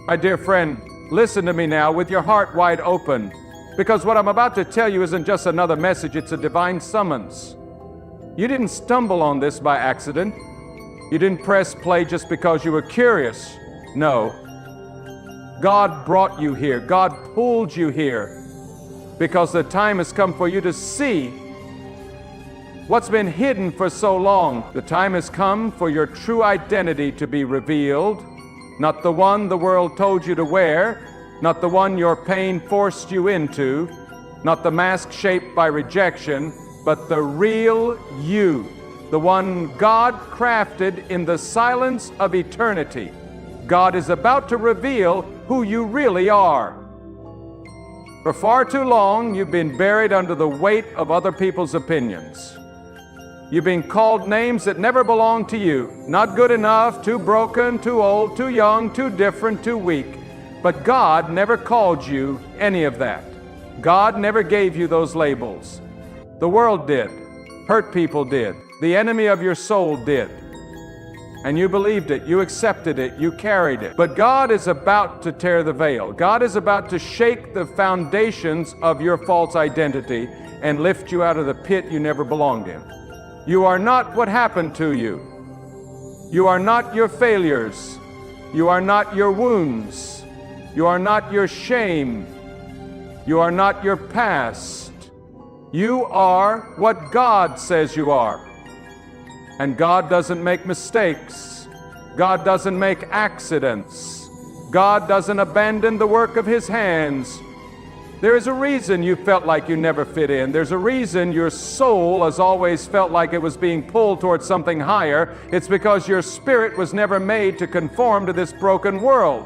My dear friend, listen to me now with your heart wide open, because what I'm about to tell you isn't just another message, it's a divine summons. You didn't stumble on this by accident. You didn't press play just because you were curious. No. God brought you here. God pulled you here because the time has come for you to see what's been hidden for so long. The time has come for your true identity to be revealed, not the one the world told you to wear, not the one your pain forced you into, not the mask shaped by rejection, but the real you, the one God crafted in the silence of eternity. God is about to reveal who you really are. For far too long, you've been buried under the weight of other people's opinions. You've been called names that never belong to you. Not good enough, too broken, too old, too young, too different, too weak. But God never called you any of that. God never gave you those labels. The world did. Hurt people did. The enemy of your soul did. And you believed it, you accepted it, you carried it. But God is about to tear the veil. God is about to shake the foundations of your false identity and lift you out of the pit you never belonged in. You are not what happened to you. You are not your failures. You are not your wounds. You are not your shame. You are not your past. You are what God says you are. And God doesn't make mistakes. God doesn't make accidents. God doesn't abandon the work of His hands. There is a reason you felt like you never fit in. There's a reason your soul has always felt like it was being pulled towards something higher. It's because your spirit was never made to conform to this broken world.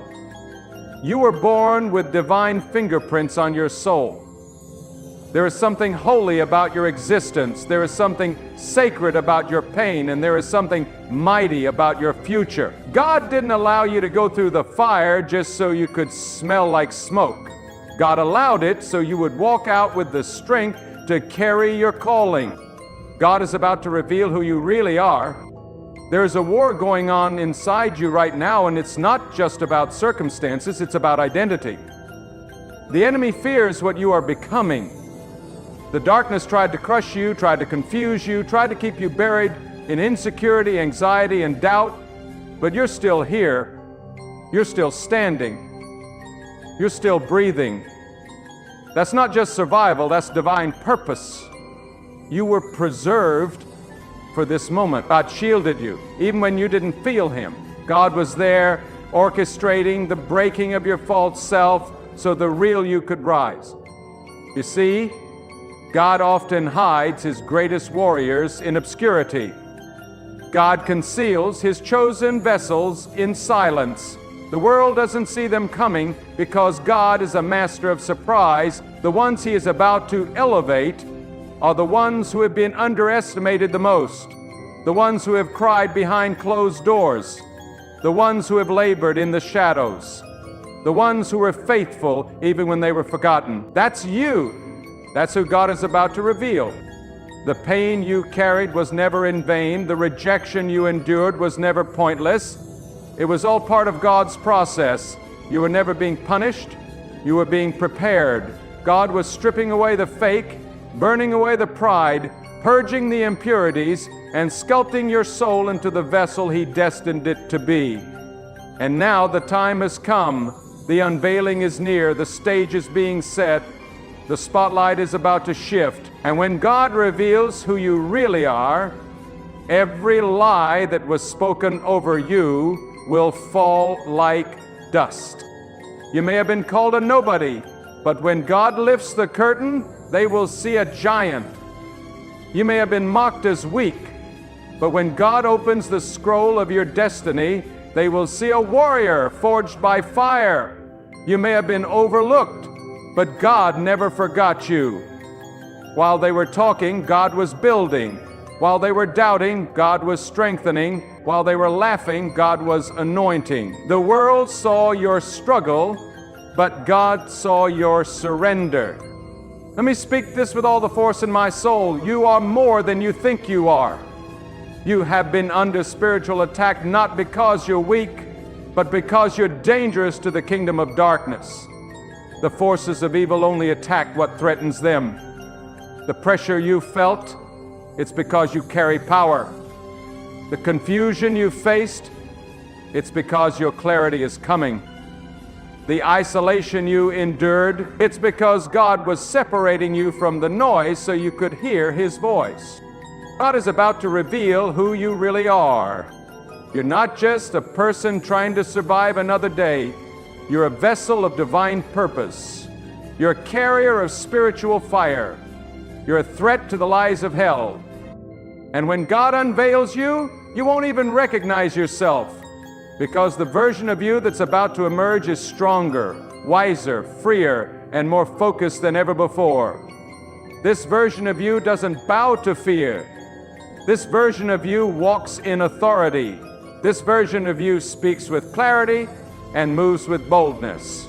You were born with divine fingerprints on your soul. There is something holy about your existence. There is something sacred about your pain, and there is something mighty about your future. God didn't allow you to go through the fire just so you could smell like smoke. God allowed it so you would walk out with the strength to carry your calling. God is about to reveal who you really are. There is a war going on inside you right now, and it's not just about circumstances, it's about identity. The enemy fears what you are becoming. The darkness tried to crush you, tried to confuse you, tried to keep you buried in insecurity, anxiety, and doubt. But you're still here. You're still standing. You're still breathing. That's not just survival, that's divine purpose. You were preserved for this moment. God shielded you, even when you didn't feel Him. God was there orchestrating the breaking of your false self so the real you could rise. You see, God often hides His greatest warriors in obscurity. God conceals His chosen vessels in silence. The world doesn't see them coming because God is a master of surprise. The ones He is about to elevate are the ones who have been underestimated the most, the ones who have cried behind closed doors, the ones who have labored in the shadows, the ones who were faithful even when they were forgotten. That's you. That's who God is about to reveal. The pain you carried was never in vain. The rejection you endured was never pointless. It was all part of God's process. You were never being punished. You were being prepared. God was stripping away the fake, burning away the pride, purging the impurities, and sculpting your soul into the vessel He destined it to be. And now the time has come. The unveiling is near. The stage is being set. The spotlight is about to shift. And when God reveals who you really are, every lie that was spoken over you will fall like dust. You may have been called a nobody, but when God lifts the curtain, they will see a giant. You may have been mocked as weak, but when God opens the scroll of your destiny, they will see a warrior forged by fire. You may have been overlooked, but God never forgot you. While they were talking, God was building. While they were doubting, God was strengthening. While they were laughing, God was anointing. The world saw your struggle, but God saw your surrender. Let me speak this with all the force in my soul. You are more than you think you are. You have been under spiritual attack not because you're weak, but because you're dangerous to the kingdom of darkness. The forces of evil only attack what threatens them. The pressure you felt, it's because you carry power. The confusion you faced, it's because your clarity is coming. The isolation you endured, it's because God was separating you from the noise so you could hear His voice. God is about to reveal who you really are. You're not just a person trying to survive another day. You're a vessel of divine purpose. You're a carrier of spiritual fire. You're a threat to the lies of hell. And when God unveils you, you won't even recognize yourself, because the version of you that's about to emerge is stronger, wiser, freer, and more focused than ever before. This version of you doesn't bow to fear. This version of you walks in authority. This version of you speaks with clarity and moves with boldness.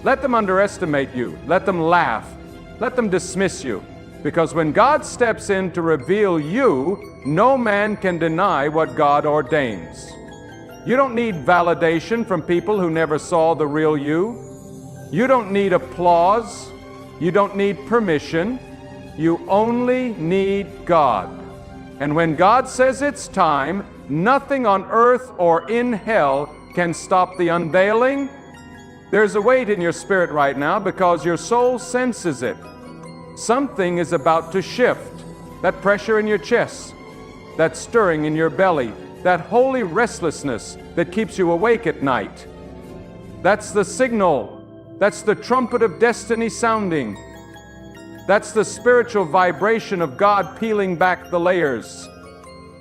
Let them underestimate you. Let them laugh. Let them dismiss you. Because when God steps in to reveal you, no man can deny what God ordains. You don't need validation from people who never saw the real you. You don't need applause. You don't need permission. You only need God. And when God says it's time, nothing on earth or in hell can stop the unveiling. There's a weight in your spirit right now because your soul senses it. Something is about to shift. That pressure in your chest, that stirring in your belly, that holy restlessness that keeps you awake at night. That's the signal. That's the trumpet of destiny sounding. That's the spiritual vibration of God peeling back the layers.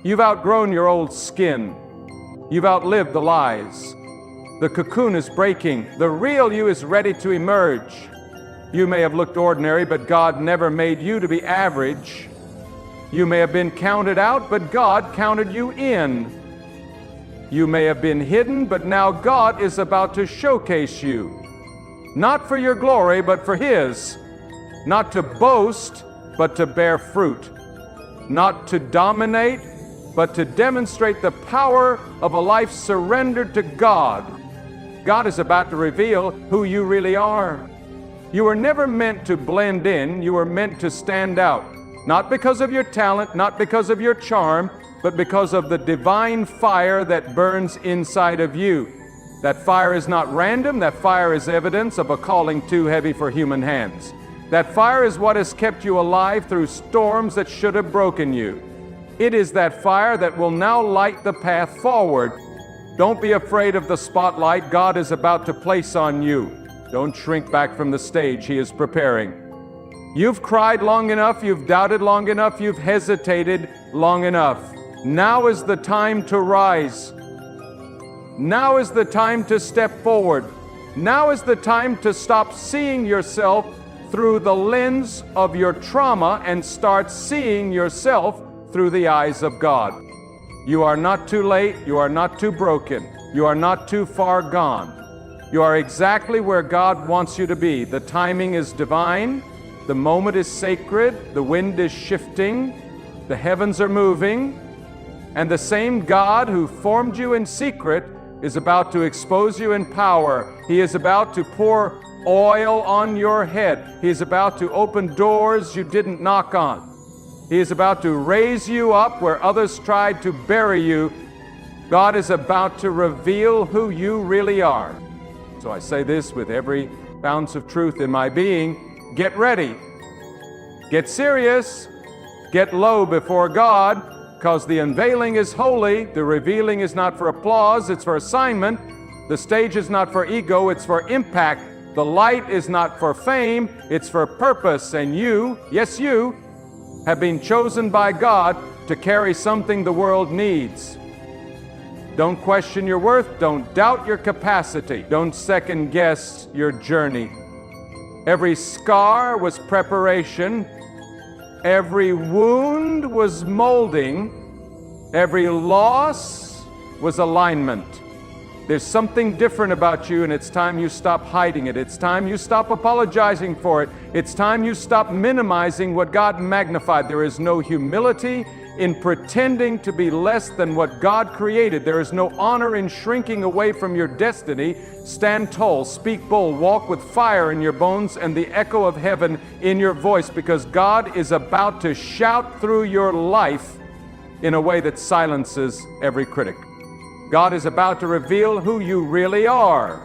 You've outgrown your old skin. You've outlived the lies. The cocoon is breaking. The real you is ready to emerge. You may have looked ordinary, but God never made you to be average. You may have been counted out, but God counted you in. You may have been hidden, but now God is about to showcase you. Not for your glory, but for His. Not to boast, but to bear fruit. Not to dominate, but to demonstrate the power of a life surrendered to God. God is about to reveal who you really are. You were never meant to blend in, you were meant to stand out. Not because of your talent, not because of your charm, but because of the divine fire that burns inside of you. That fire is not random, that fire is evidence of a calling too heavy for human hands. That fire is what has kept you alive through storms that should have broken you. It is that fire that will now light the path forward. Don't be afraid of the spotlight God is about to place on you. Don't shrink back from the stage He is preparing. You've cried long enough, you've doubted long enough, you've hesitated long enough. Now is the time to rise. Now is the time to step forward. Now is the time to stop seeing yourself through the lens of your trauma and start seeing yourself through the eyes of God. You are not too late, you are not too broken, you are not too far gone. You are exactly where God wants you to be. The timing is divine, the moment is sacred, the wind is shifting, the heavens are moving, and the same God who formed you in secret is about to expose you in power. He is about to pour oil on your head. He is about to open doors you didn't knock on. He is about to raise you up where others tried to bury you. God is about to reveal who you really are. So I say this with every ounce of truth in my being. Get ready. Get serious. Get low before God, because the unveiling is holy. The revealing is not for applause, it's for assignment. The stage is not for ego, it's for impact. The light is not for fame, it's for purpose. And you, yes you, have been chosen by God to carry something the world needs. Don't question your worth. Don't doubt your capacity. Don't second guess your journey. Every scar was preparation. Every wound was molding. Every loss was alignment. There's something different about you, and it's time you stop hiding it. It's time you stop apologizing for it. It's time you stop minimizing what God magnified. There is no humility in pretending to be less than what God created. There is no honor in shrinking away from your destiny. Stand tall, speak bold, walk with fire in your bones and the echo of heaven in your voice, because God is about to shout through your life in a way that silences every critic. God is about to reveal who you really are.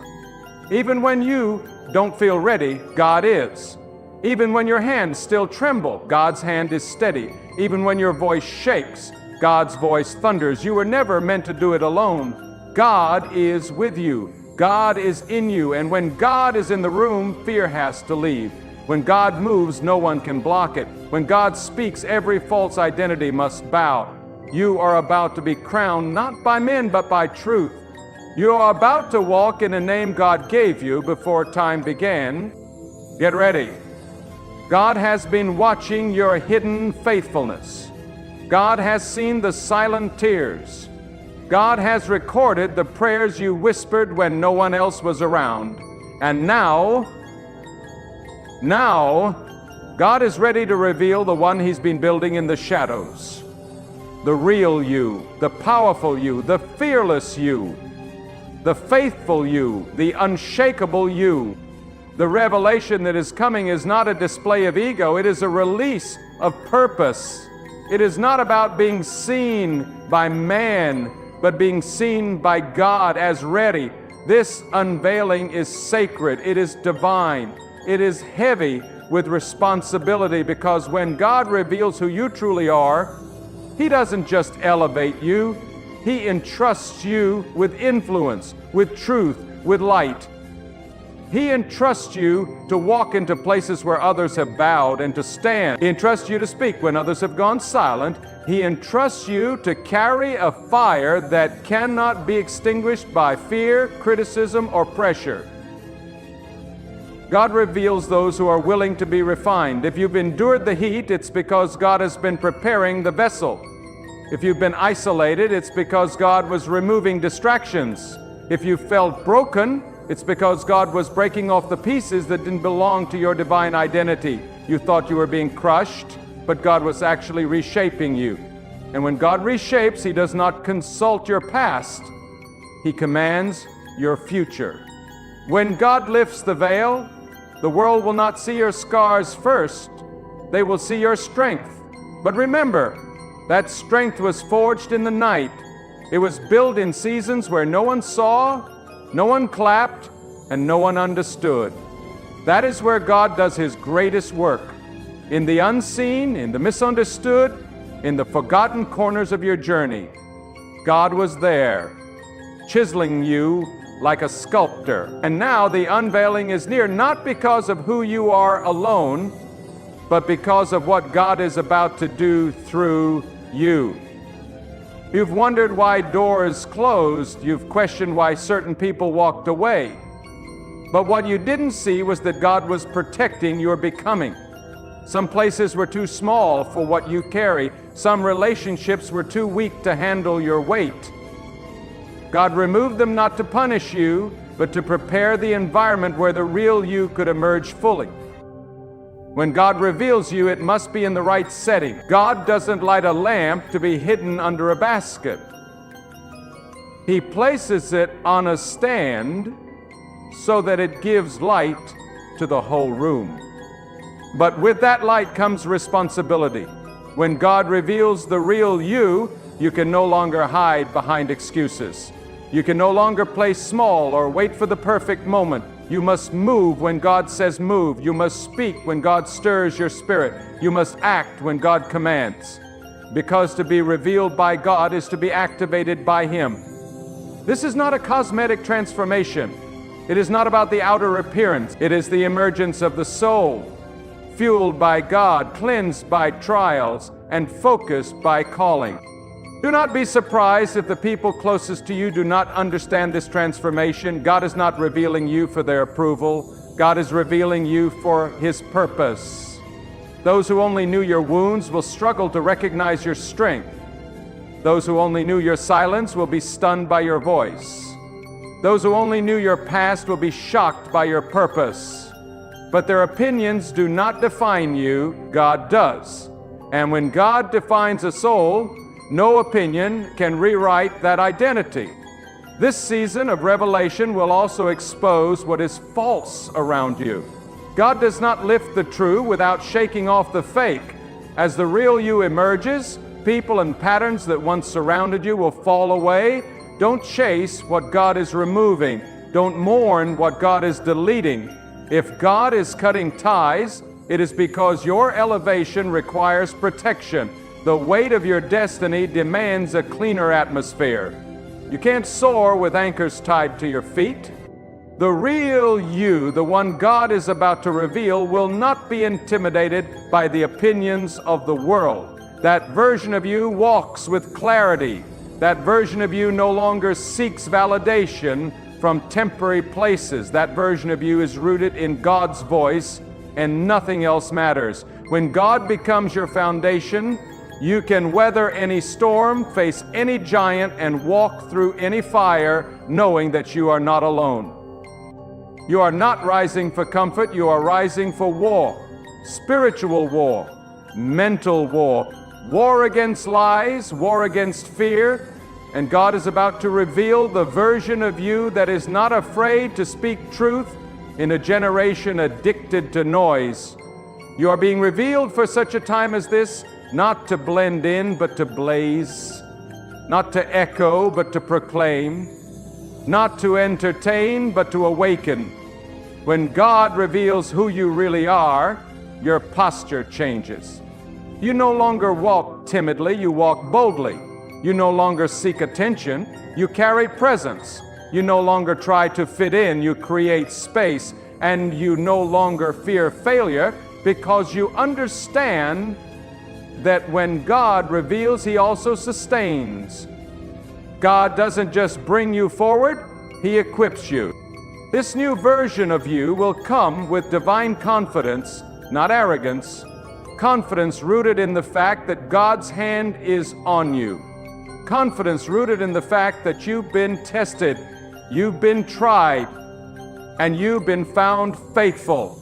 Even when you don't feel ready, God is. Even when your hands still tremble, God's hand is steady. Even when your voice shakes, God's voice thunders. You were never meant to do it alone. God is with you. God is in you. And when God is in the room, fear has to leave. When God moves, no one can block it. When God speaks, every false identity must bow. You are about to be crowned not by men, but by truth. You are about to walk in a name God gave you before time began. Get ready. God has been watching your hidden faithfulness. God has seen the silent tears. God has recorded the prayers you whispered when no one else was around. And now, God is ready to reveal the one He's been building in the shadows. The real you, the powerful you, the fearless you, the faithful you, the unshakable you. The revelation that is coming is not a display of ego, it is a release of purpose. It is not about being seen by man, but being seen by God as ready. This unveiling is sacred, it is divine, it is heavy with responsibility, because when God reveals who you truly are, He doesn't just elevate you, He entrusts you with influence, with truth, with light. He entrusts you to walk into places where others have bowed and to stand. He entrusts you to speak when others have gone silent. He entrusts you to carry a fire that cannot be extinguished by fear, criticism, or pressure. God reveals those who are willing to be refined. If you've endured the heat, it's because God has been preparing the vessel. If you've been isolated, it's because God was removing distractions. If you felt broken, it's because God was breaking off the pieces that didn't belong to your divine identity. You thought you were being crushed, but God was actually reshaping you. And when God reshapes, He does not consult your past. He commands your future. When God lifts the veil, the world will not see your scars first. They will see your strength. But remember, that strength was forged in the night. It was built in seasons where no one saw, no one clapped, and no one understood. That is where God does His greatest work. In the unseen, in the misunderstood, in the forgotten corners of your journey. God was there, chiseling you like a sculptor. And now the unveiling is near, not because of who you are alone, but because of what God is about to do through you. You've wondered why doors closed. You've questioned why certain people walked away. But what you didn't see was that God was protecting your becoming. Some places were too small for what you carry. Some relationships were too weak to handle your weight. God removed them not to punish you, but to prepare the environment where the real you could emerge fully. When God reveals you, it must be in the right setting. God doesn't light a lamp to be hidden under a basket. He places it on a stand so that it gives light to the whole room. But with that light comes responsibility. When God reveals the real you, you can no longer hide behind excuses. You can no longer play small or wait for the perfect moment. You must move when God says move. You must speak when God stirs your spirit. You must act when God commands. Because to be revealed by God is to be activated by Him. This is not a cosmetic transformation. It is not about the outer appearance. It is the emergence of the soul, fueled by God, cleansed by trials, and focused by calling. Do not be surprised if the people closest to you do not understand this transformation. God is not revealing you for their approval. God is revealing you for His purpose. Those who only knew your wounds will struggle to recognize your strength. Those who only knew your silence will be stunned by your voice. Those who only knew your past will be shocked by your purpose. But their opinions do not define you. God does. And when God defines a soul, no opinion can rewrite that identity. This season of revelation will also expose what is false around you. God does not lift the true without shaking off the fake. As the real you emerges, people and patterns that once surrounded you will fall away. Don't chase what God is removing. Don't mourn what God is deleting. If God is cutting ties, it is because your elevation requires protection. The weight of your destiny demands a cleaner atmosphere. You can't soar with anchors tied to your feet. The real you, the one God is about to reveal, will not be intimidated by the opinions of the world. That version of you walks with clarity. That version of you no longer seeks validation from temporary places. That version of you is rooted in God's voice, and nothing else matters. When God becomes your foundation, you can weather any storm, face any giant, and walk through any fire, knowing that you are not alone. You are not rising for comfort, you are rising for war. Spiritual war, mental war, war against lies, war against fear. And God is about to reveal the version of you that is not afraid to speak truth in a generation addicted to noise. You are being revealed for such a time as this, not to blend in, but to blaze, not to echo, but to proclaim, not to entertain, but to awaken. When God reveals who you really are, your posture changes. You no longer walk timidly, you walk boldly. You no longer seek attention, you carry presence. You no longer try to fit in, you create space. And you no longer fear failure because you understand that when God reveals, He also sustains. God doesn't just bring you forward, He equips you. This new version of you will come with divine confidence, not arrogance. Confidence rooted in the fact that God's hand is on you. Confidence rooted in the fact that you've been tested, you've been tried, and you've been found faithful.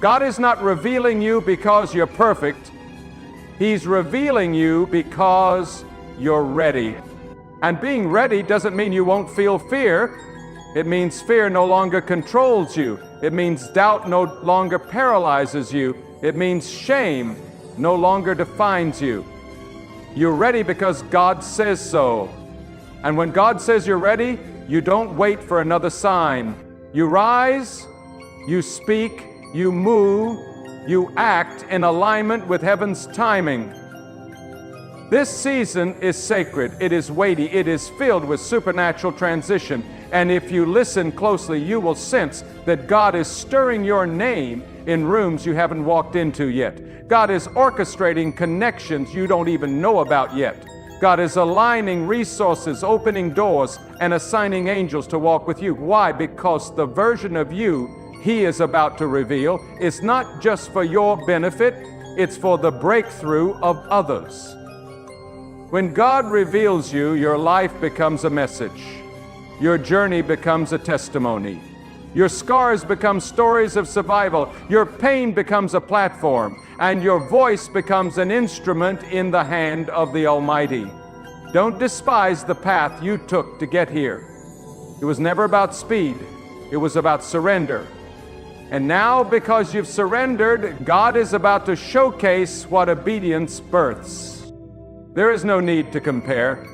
God is not revealing you because you're perfect. He's revealing you because you're ready. And being ready doesn't mean you won't feel fear. It means fear no longer controls you. It means doubt no longer paralyzes you. It means shame no longer defines you. You're ready because God says so. And when God says you're ready, you don't wait for another sign. You rise, you speak, you move, you act in alignment with heaven's timing. This season is sacred, it is weighty, it is filled with supernatural transition. And if you listen closely, you will sense that God is stirring your name in rooms you haven't walked into yet. God is orchestrating connections you don't even know about yet. God is aligning resources, opening doors, and assigning angels to walk with you. Why? Because the version of you He is about to reveal is not just for your benefit, it's for the breakthrough of others. When God reveals you, your life becomes a message. Your journey becomes a testimony. Your scars become stories of survival. Your pain becomes a platform. And your voice becomes an instrument in the hand of the Almighty. Don't despise the path you took to get here. It was never about speed. It was about surrender. And now, because you've surrendered, God is about to showcase what obedience births. There is no need to compare.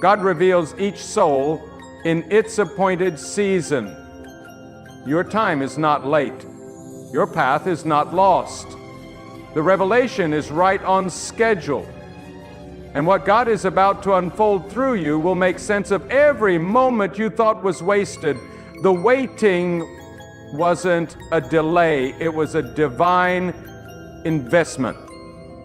God reveals each soul in its appointed season. Your time is not late. Your path is not lost. The revelation is right on schedule. And what God is about to unfold through you will make sense of every moment you thought was wasted. The waiting wasn't a delay, it was a divine investment.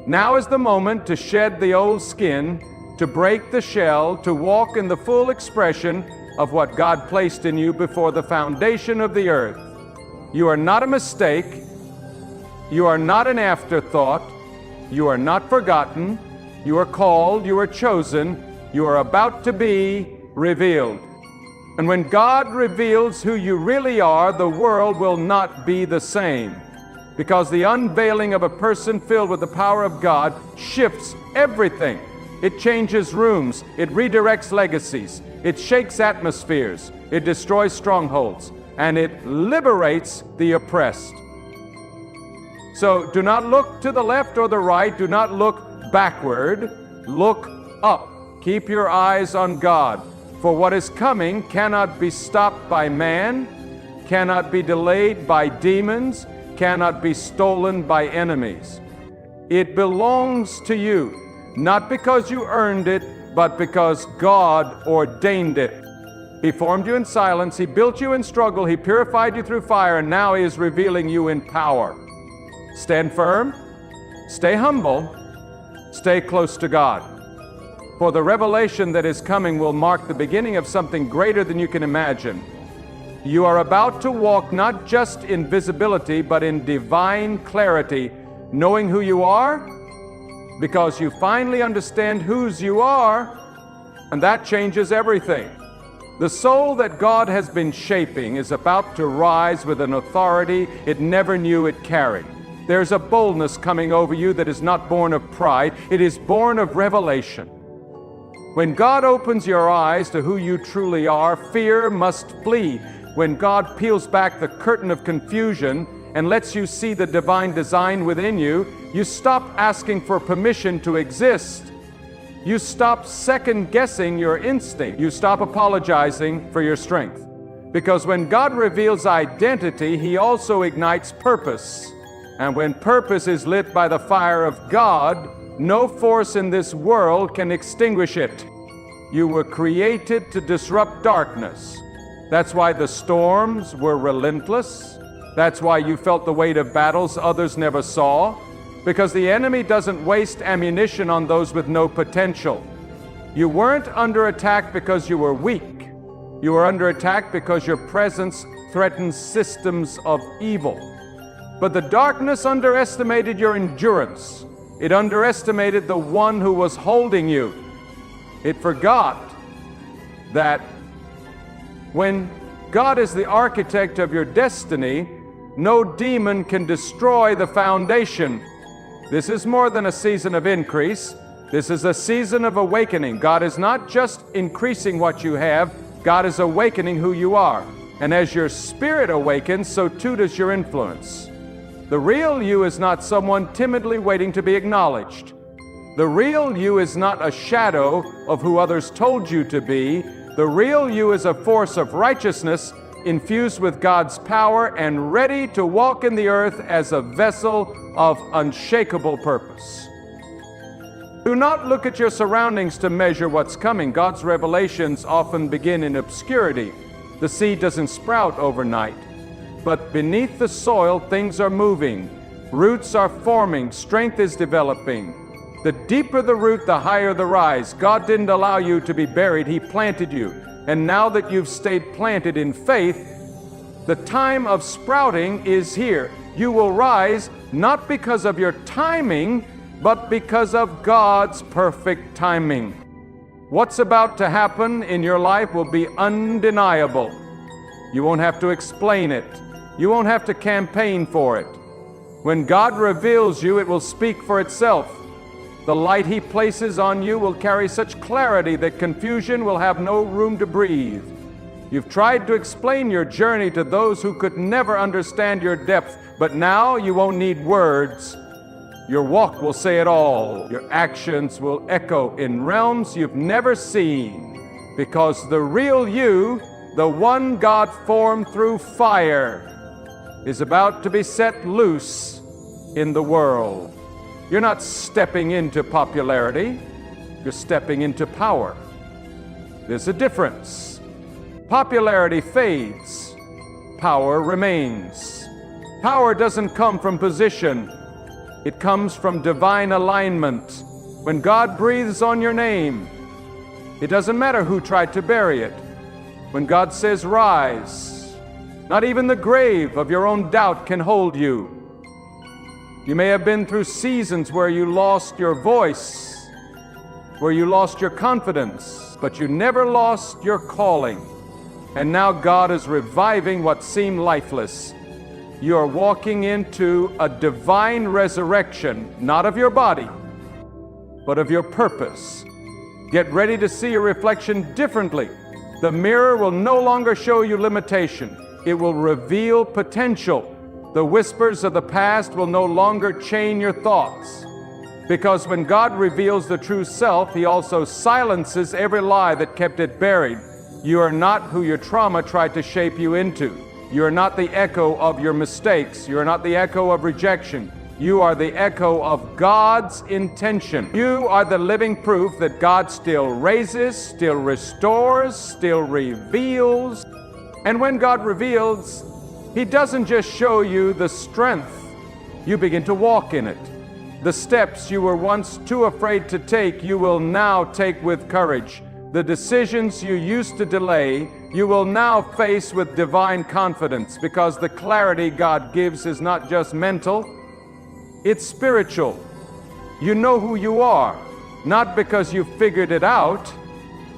Now is the moment to shed the old skin, to break the shell, to walk in the full expression of what God placed in you before the foundation of the earth. You are not a mistake. You are not an afterthought. You are not forgotten. You are called. You are chosen. You are about to be revealed. And when God reveals who you really are, the world will not be the same. Because the unveiling of a person filled with the power of God shifts everything. It changes rooms, it redirects legacies, it shakes atmospheres, it destroys strongholds, and it liberates the oppressed. So do not look to the left or the right, do not look backward, look up. Keep your eyes on God, for what is coming cannot be stopped by man, cannot be delayed by demons, cannot be stolen by enemies. It belongs to you, not because you earned it, but because God ordained it. He formed you in silence, He built you in struggle, He purified you through fire, and now He is revealing you in power. Stand firm, stay humble, stay close to God. For the revelation that is coming will mark the beginning of something greater than you can imagine. You are about to walk not just in visibility, but in divine clarity, knowing who you are, because you finally understand whose you are, and that changes everything. The soul that God has been shaping is about to rise with an authority it never knew it carried. There's a boldness coming over you that is not born of pride, it is born of revelation. When God opens your eyes to who you truly are, fear must flee. When God peels back the curtain of confusion and lets you see the divine design within you, you stop asking for permission to exist. You stop second-guessing your instinct. You stop apologizing for your strength. Because when God reveals identity, He also ignites purpose. And when purpose is lit by the fire of God, no force in this world can extinguish it. You were created to disrupt darkness. That's why the storms were relentless. That's why you felt the weight of battles others never saw. Because the enemy doesn't waste ammunition on those with no potential. You weren't under attack because you were weak. You were under attack because your presence threatens systems of evil. But the darkness underestimated your endurance. It underestimated the one who was holding you. It forgot that when God is the architect of your destiny, no demon can destroy the foundation. This is more than a season of increase. This is a season of awakening. God is not just increasing what you have, God is awakening who you are. And as your spirit awakens, so too does your influence. The real you is not someone timidly waiting to be acknowledged. The real you is not a shadow of who others told you to be. The real you is a force of righteousness infused with God's power and ready to walk in the earth as a vessel of unshakable purpose. Do not look at your surroundings to measure what's coming. God's revelations often begin in obscurity. The seed doesn't sprout overnight. But beneath the soil, things are moving. Roots are forming. Strength is developing. The deeper the root, the higher the rise. God didn't allow you to be buried. He planted you. And now that you've stayed planted in faith, the time of sprouting is here. You will rise not because of your timing, but because of God's perfect timing. What's about to happen in your life will be undeniable. You won't have to explain it. You won't have to campaign for it. When God reveals you, it will speak for itself. The light He places on you will carry such clarity that confusion will have no room to breathe. You've tried to explain your journey to those who could never understand your depth, but now you won't need words. Your walk will say it all. Your actions will echo in realms you've never seen, because the real you, the one God formed through fire, is about to be set loose in the world. You're not stepping into popularity, you're stepping into power. There's a difference. Popularity fades, power remains. Power doesn't come from position, it comes from divine alignment. When God breathes on your name, it doesn't matter who tried to bury it. When God says rise, not even the grave of your own doubt can hold you. You may have been through seasons where you lost your voice, where you lost your confidence, but you never lost your calling. And now God is reviving what seemed lifeless. You are walking into a divine resurrection, not of your body, but of your purpose. Get ready to see your reflection differently. The mirror will no longer show you limitation. It will reveal potential. The whispers of the past will no longer chain your thoughts. Because when God reveals the true self, He also silences every lie that kept it buried. You are not who your trauma tried to shape you into. You are not the echo of your mistakes. You are not the echo of rejection. You are the echo of God's intention. You are the living proof that God still raises, still restores, still reveals. And when God reveals, He doesn't just show you the strength. You begin to walk in it. The steps you were once too afraid to take, you will now take with courage. The decisions you used to delay, you will now face with divine confidence, because the clarity God gives is not just mental, it's spiritual. You know who you are, not because you figured it out,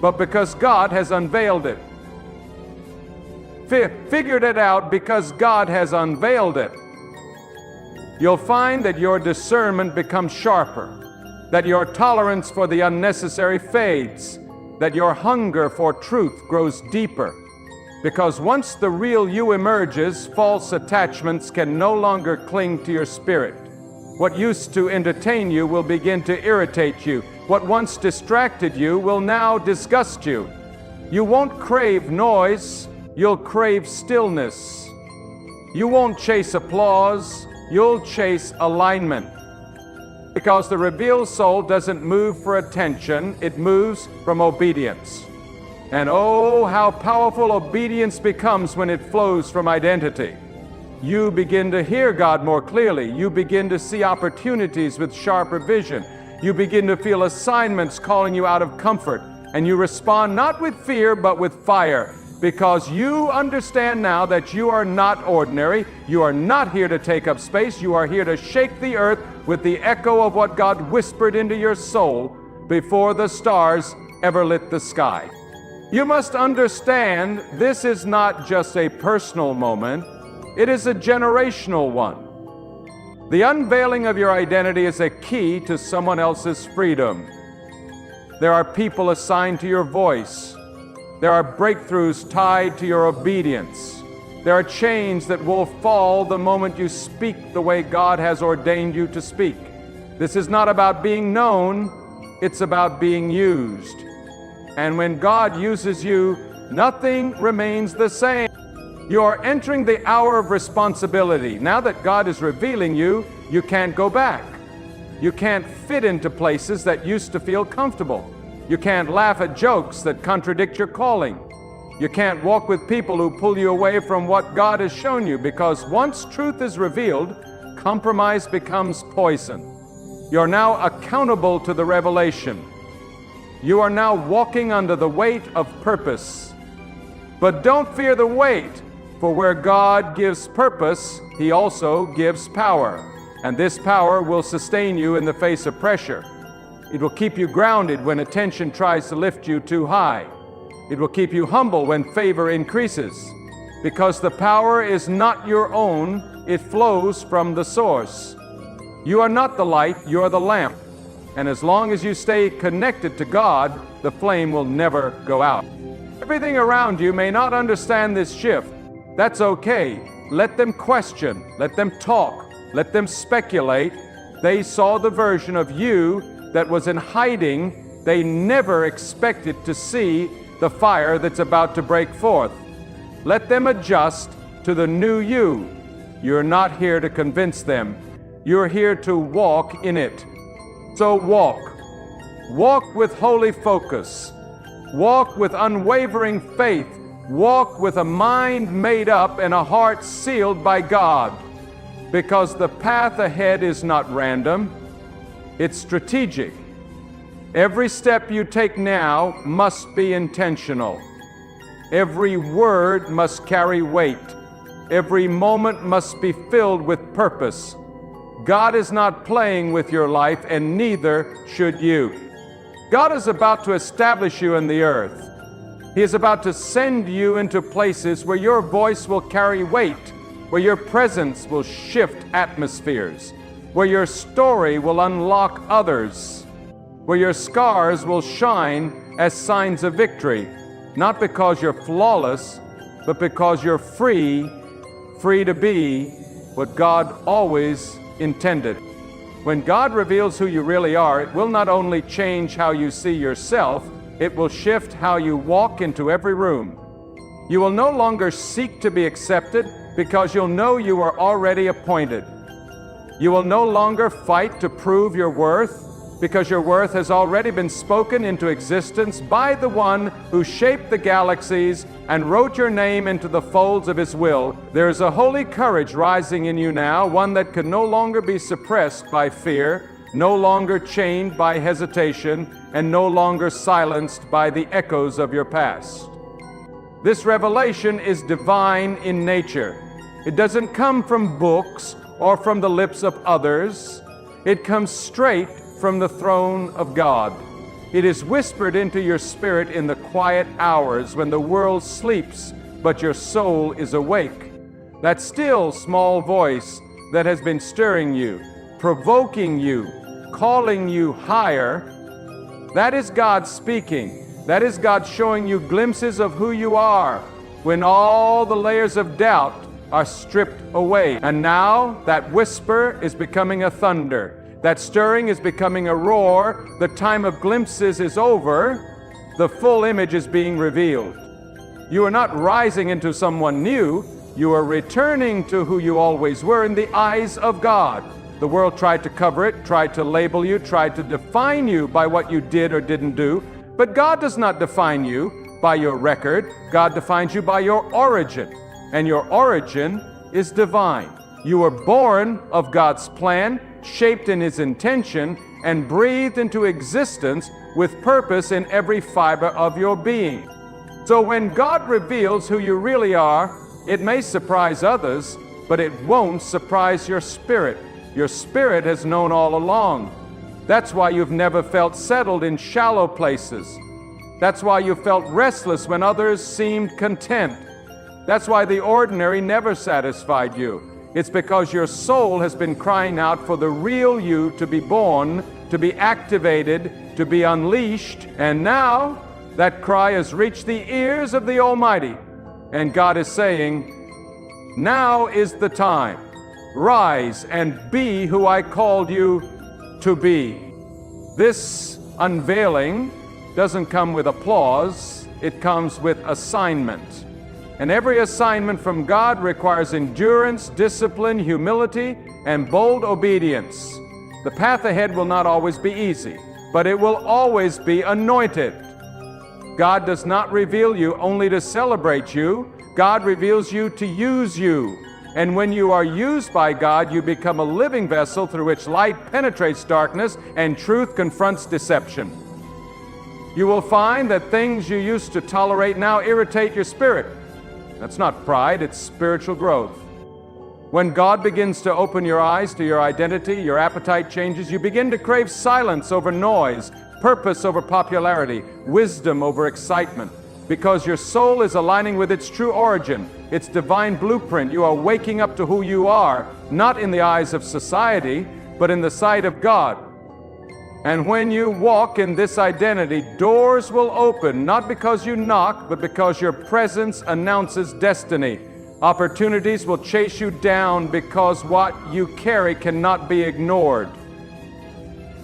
but because God has unveiled it. Figured it out because God has unveiled it. You'll find that your discernment becomes sharper, that your tolerance for the unnecessary fades, that your hunger for truth grows deeper. Because once the real you emerges, false attachments can no longer cling to your spirit. What used to entertain you will begin to irritate you. What once distracted you will now disgust you. You won't crave noise, you'll crave stillness. You won't chase applause, you'll chase alignment. Because the revealed soul doesn't move for attention, it moves from obedience. And oh, how powerful obedience becomes when it flows from identity. You begin to hear God more clearly. You begin to see opportunities with sharper vision. You begin to feel assignments calling you out of comfort. And you respond not with fear, but with fire. Because you understand now that you are not ordinary. You are not here to take up space. You are here to shake the earth with the echo of what God whispered into your soul before the stars ever lit the sky. You must understand this is not just a personal moment. It is a generational one. The unveiling of your identity is a key to someone else's freedom. There are people assigned to your voice. There are breakthroughs tied to your obedience. There are chains that will fall the moment you speak the way God has ordained you to speak. This is not about being known, it's about being used. And when God uses you, nothing remains the same. You are entering the hour of responsibility. Now that God is revealing you, you can't go back. You can't fit into places that used to feel comfortable. You can't laugh at jokes that contradict your calling. You can't walk with people who pull you away from what God has shown you, because once truth is revealed, compromise becomes poison. You're now accountable to the revelation. You are now walking under the weight of purpose. But don't fear the weight, for where God gives purpose, He also gives power. And this power will sustain you in the face of pressure. It will keep you grounded when attention tries to lift you too high. It will keep you humble when favor increases. Because the power is not your own, it flows from the source. You are not the light, you are the lamp. And as long as you stay connected to God, the flame will never go out. Everything around you may not understand this shift. That's okay. Let them question, let them talk, let them speculate. They saw the version of you that was in hiding. They never expected to see the fire that's about to break forth. Let them adjust to the new you. You're not here to convince them. You're here to walk in it. So walk. Walk with holy focus. Walk with unwavering faith. Walk with a mind made up and a heart sealed by God. Because the path ahead is not random, it's strategic. Every step you take now must be intentional. Every word must carry weight. Every moment must be filled with purpose. God is not playing with your life, and neither should you. God is about to establish you in the earth. He is about to send you into places where your voice will carry weight, where your presence will shift atmospheres, where your story will unlock others, where your scars will shine as signs of victory, not because you're flawless, but because you're free to be what God always intended. When God reveals who you really are, it will not only change how you see yourself, it will shift how you walk into every room. You will no longer seek to be accepted because you'll know you are already appointed. You will no longer fight to prove your worth because your worth has already been spoken into existence by the one who shaped the galaxies and wrote your name into the folds of his will. There is a holy courage rising in you now, one that can no longer be suppressed by fear, no longer chained by hesitation, and no longer silenced by the echoes of your past. This revelation is divine in nature. It doesn't come from books or from the lips of others. It comes straight from the throne of God. It is whispered into your spirit in the quiet hours when the world sleeps, but your soul is awake. That still small voice that has been stirring you, provoking you, calling you higher, that is God speaking. That is God showing you glimpses of who you are when all the layers of doubt are stripped away. And now that whisper is becoming a thunder. That stirring is becoming a roar. The time of glimpses is over. The full image is being revealed. You are not rising into someone new. You are returning to who you always were in the eyes of God. The world tried to cover it, tried to label you, tried to define you by what you did or didn't do. But God does not define you by your record. God defines you by your origin. And your origin is divine. You were born of God's plan, shaped in His intention, and breathed into existence with purpose in every fiber of your being. So when God reveals who you really are, it may surprise others, but it won't surprise your spirit. Your spirit has known all along. That's why you've never felt settled in shallow places. That's why you felt restless when others seemed content. That's why the ordinary never satisfied you. It's because your soul has been crying out for the real you to be born, to be activated, to be unleashed. And now that cry has reached the ears of the Almighty. And God is saying, now is the time. Rise and be who I called you to be. This unveiling doesn't come with applause, it comes with assignment. And every assignment from God requires endurance, discipline, humility, and bold obedience. The path ahead will not always be easy, but it will always be anointed. God does not reveal you only to celebrate you. God reveals you to use you. And when you are used by God, you become a living vessel through which light penetrates darkness and truth confronts deception. You will find that things you used to tolerate now irritate your spirit. That's not pride, it's spiritual growth. When God begins to open your eyes to your identity, your appetite changes. You begin to crave silence over noise, purpose over popularity, wisdom over excitement, because your soul is aligning with its true origin, its divine blueprint. You are waking up to who you are, not in the eyes of society, but in the sight of God. And when you walk in this identity, doors will open, not because you knock, but because your presence announces destiny. Opportunities will chase you down because what you carry cannot be ignored.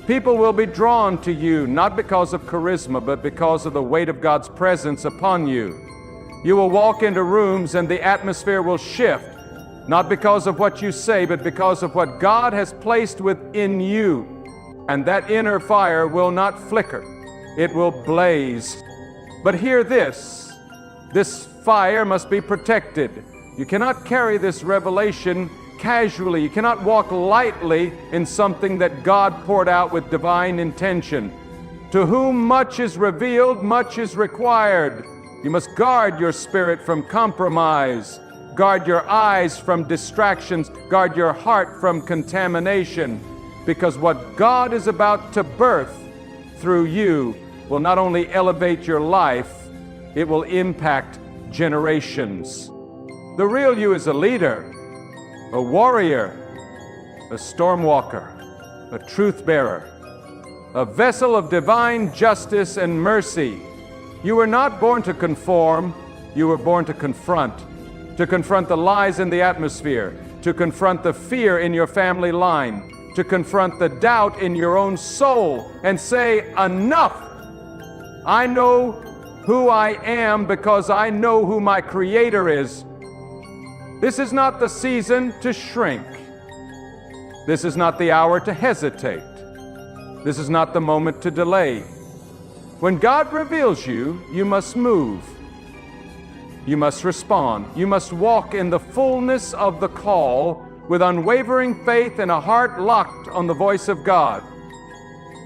People will be drawn to you, not because of charisma, but because of the weight of God's presence upon you. You will walk into rooms and the atmosphere will shift, not because of what you say, but because of what God has placed within you. And that inner fire will not flicker, it will blaze. But hear this fire must be protected. You cannot carry this revelation casually. You cannot walk lightly in something that God poured out with divine intention. To whom much is revealed, much is required. You must guard your spirit from compromise, guard your eyes from distractions, guard your heart from contamination. Because what God is about to birth through you will not only elevate your life, it will impact generations. The real you is a leader. a warrior, a storm walker, a truth bearer, a vessel of divine justice and mercy. You were not born to conform, you were born to confront the lies in the atmosphere, to confront the fear in your family line, to confront the doubt in your own soul and say, enough! I know who I am because I know who my Creator is. This is not the season to shrink. This is not the hour to hesitate. This is not the moment to delay. When God reveals you, you must move. You must respond. You must walk in the fullness of the call with unwavering faith and a heart locked on the voice of God.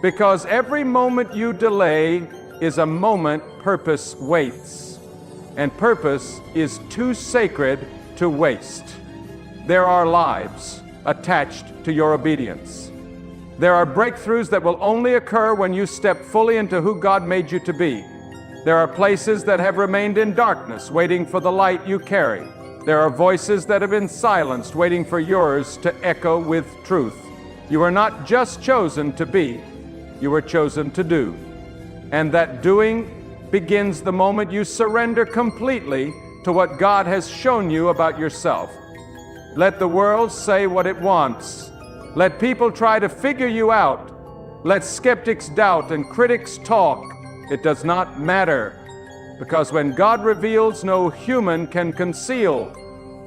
Because every moment you delay is a moment purpose waits. And purpose is too sacred to waste. There are lives attached to your obedience. There are breakthroughs that will only occur when you step fully into who God made you to be. There are places that have remained in darkness, waiting for the light you carry. There are voices that have been silenced, waiting for yours to echo with truth. You are not just chosen to be, you are chosen to do. And that doing begins the moment you surrender completely to what God has shown you about yourself. Let the world say what it wants. Let people try to figure you out. Let skeptics doubt and critics talk. It does not matter, because when God reveals, no human can conceal.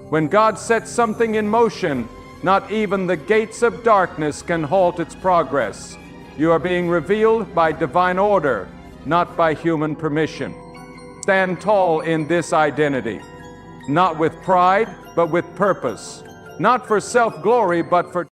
When God sets something in motion, not even the gates of darkness can halt its progress. You are being revealed by divine order, not by human permission. Stand tall in this identity, not with pride, but with purpose, not for self-glory, but for